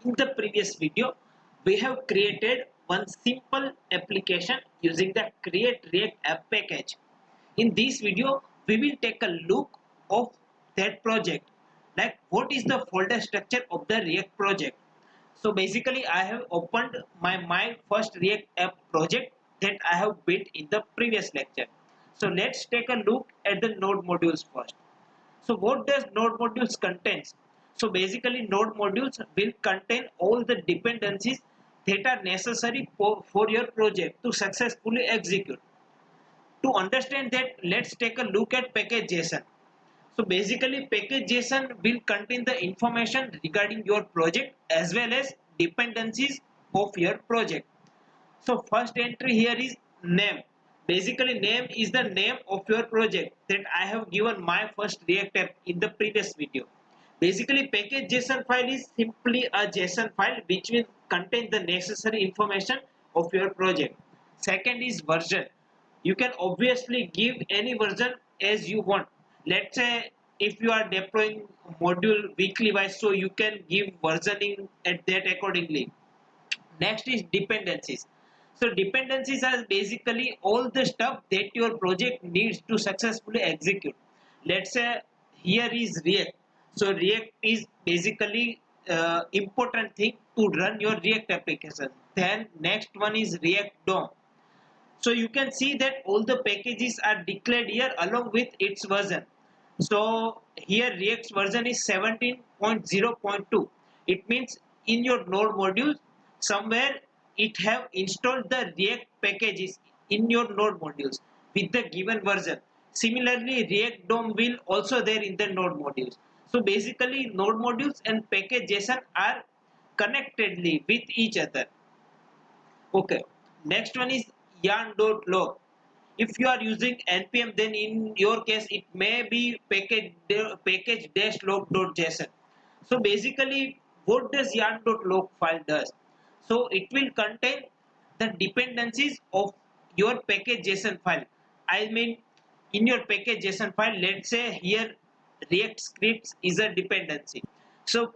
In the previous video, we have created one simple application using the Create React App package. In this video, we will take a look of that project, like what is the folder structure of the React project. So basically, I have opened my first React App project that I have built in the previous lecture. So let's take a look at the node modules first. So what does node modules contains? So basically node modules will contain all the dependencies that are necessary for your project to successfully execute. To understand that, let's take a look at package.json. So basically package.json will contain the information regarding your project as well as dependencies of your project. So first entry here is name. Basically name is the name of your project that I have given my first React app in the previous video. Basically package.json file is simply a JSON file which will contain the necessary information of your project. Second is version. You can obviously give any version as you want. Let's say if you are deploying module weekly wise, so you can give versioning at that accordingly. Next is dependencies. So dependencies are basically all the stuff that your project needs to successfully execute. Let's say here is React. So React is basically important thing to run your React application. Then next one is React DOM. So you can see that all the packages are declared here along with its version. So here React's version is 17.0.2. It means in your node module somewhere it have installed the React packages in your node modules with the given version. Similarly, React DOM will also there in the node modules. So basically node modules and package.json are connectedly with each other. Okay, next one is yarn.log. If you are using npm, then in your case it may be package-log.json. So basically what does yarn.log file does? So it will contain the dependencies of your package.json file. I mean in your package.json file, let's say here React scripts is a dependency. So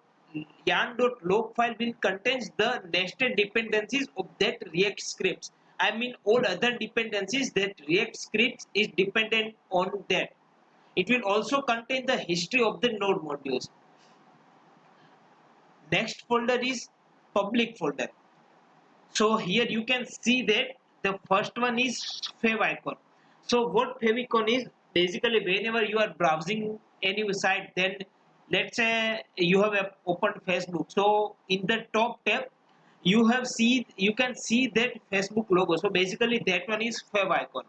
yarn.log file will contains the nested dependencies of that React scripts. I mean all other dependencies that React scripts is dependent on that. It will also contain the history of the node modules. Next folder is public folder. So here you can see that the first one is favicon. So what favicon is, basically whenever you are browsing any site, then let's say you have opened Facebook. So in the top tab you can see that Facebook logo. So basically that one is favicon.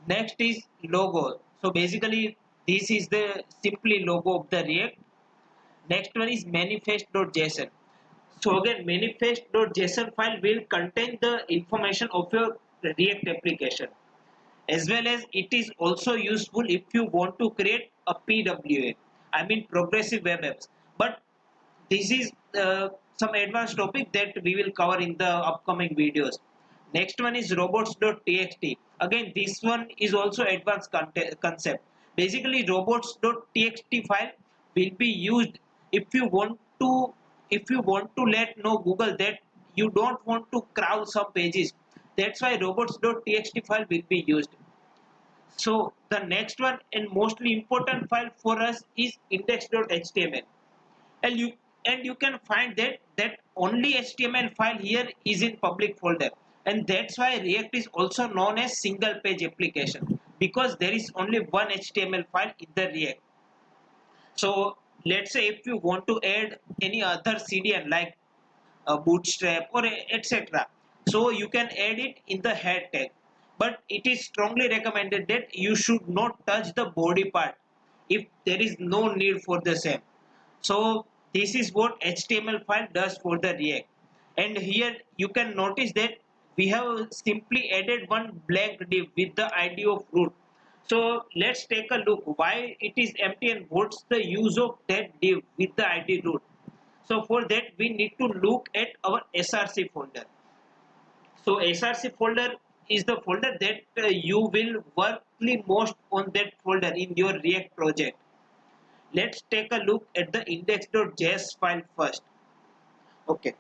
Next is logo. So basically this is the simply logo of the React. Next one is manifest.json. So again, manifest.json file will contain the information of your React application, as well as it is also useful if you want to create a PWA, I mean progressive web apps. But this is some advanced topic that we will cover in the upcoming videos. Next one is robots.txt. Again, this one is also advanced concept. Basically, robots.txt file will be used if you want to let know Google that you don't want to crawl some pages. That's why robots.txt file will be used. So the next one and mostly important file for us is index.html. And you can find that only HTML file here is in public folder, and that's why React is also known as single page application, because there is only one HTML file in the React. So let's say if you want to add any other CDN like a bootstrap or etc., so you can add it in the head tag, but it is strongly recommended that you should not touch the body part if there is no need for the same. So this is what HTML file does for the React. And here you can notice that we have simply added one blank div with the ID of root. So let's take a look why it is empty and what's the use of that div with the ID root. So for that we need to look at our SRC folder. So SRC folder is the folder that you will work the most on that folder in your React project. Let's take a look at the index.js file first. Okay,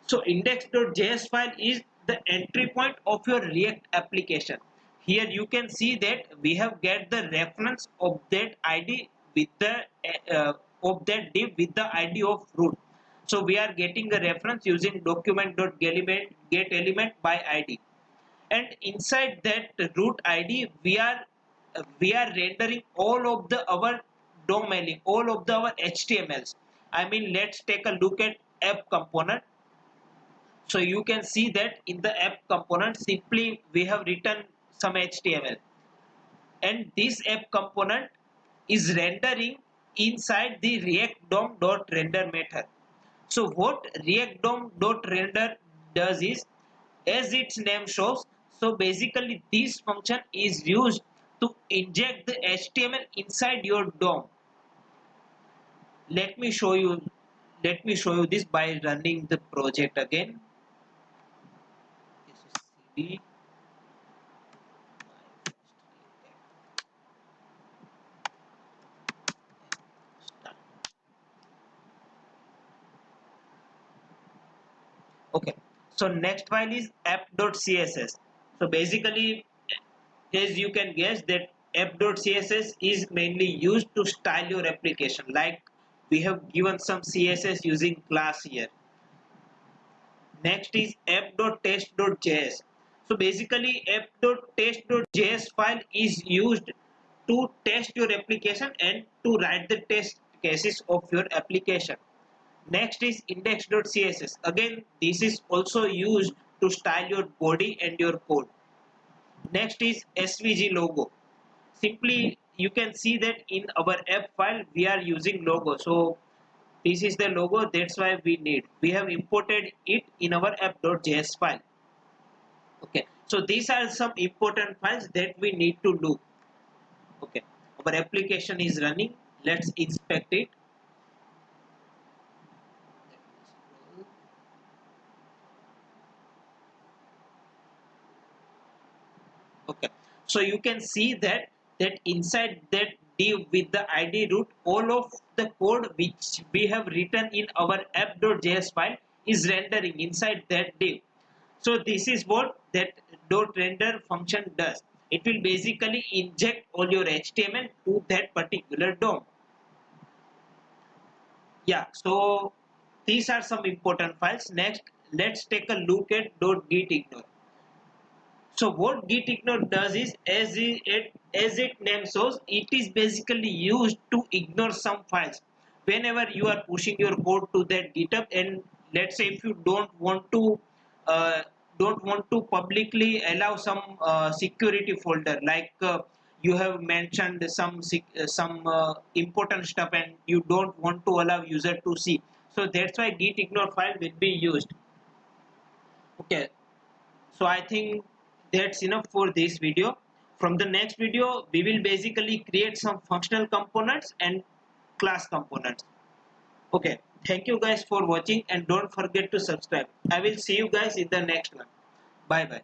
so index.js file is the entry point of your React application. Here you can see that we have get the reference of that ID with the of that div with the ID of root. So we are getting the reference using document.getElement by ID, and inside that root ID we are rendering all of the our DOM element, all of the our HTMLs. I mean, let's take a look at app component. So you can see that in the app component simply we have written some HTML, and this app component is rendering inside the React DOM.render method. So what React DOM.render does is, as its name shows, so basically this function is used to inject the HTML inside your DOM. Let me show you. Let me show you this by running the project again. This is CD. Okay, so next file is app.css. So basically, as you can guess, that app.css is mainly used to style your application. Like we have given some CSS using class here. Next is app.test.js. So basically, app.test.js file is used to test your application and to write the test cases of your application. Next is index.css. Again, this is also used to style your body and your code. Next is SVG logo. Simply, you can see that in our app file we are using logo. So this is the logo. That's why we have imported it in our app.js file. Okay. So these are some important files that we need to do. Okay. Our application is running. Let's inspect it. Okay, so you can see that inside that div with the ID root, all of the code which we have written in our app.js file is rendering inside that div. So this is what that .render function does. It will basically inject all your HTML to that particular DOM. Yeah, so these are some important files. Next, let's take a look at .gitignore. So what gitignore does is, as it name shows, it is basically used to ignore some files. Whenever you are pushing your code to that GitHub, and let's say if you uh, don't want to publicly allow some security folder, like you have mentioned some important stuff, and you don't want to allow user to see. So that's why gitignore file will be used. Okay. So I think that's enough for this video. From the next video, we will basically create some functional components and class components. Okay, thank you guys for watching, and don't forget to subscribe. I will see you guys in the next one. Bye bye.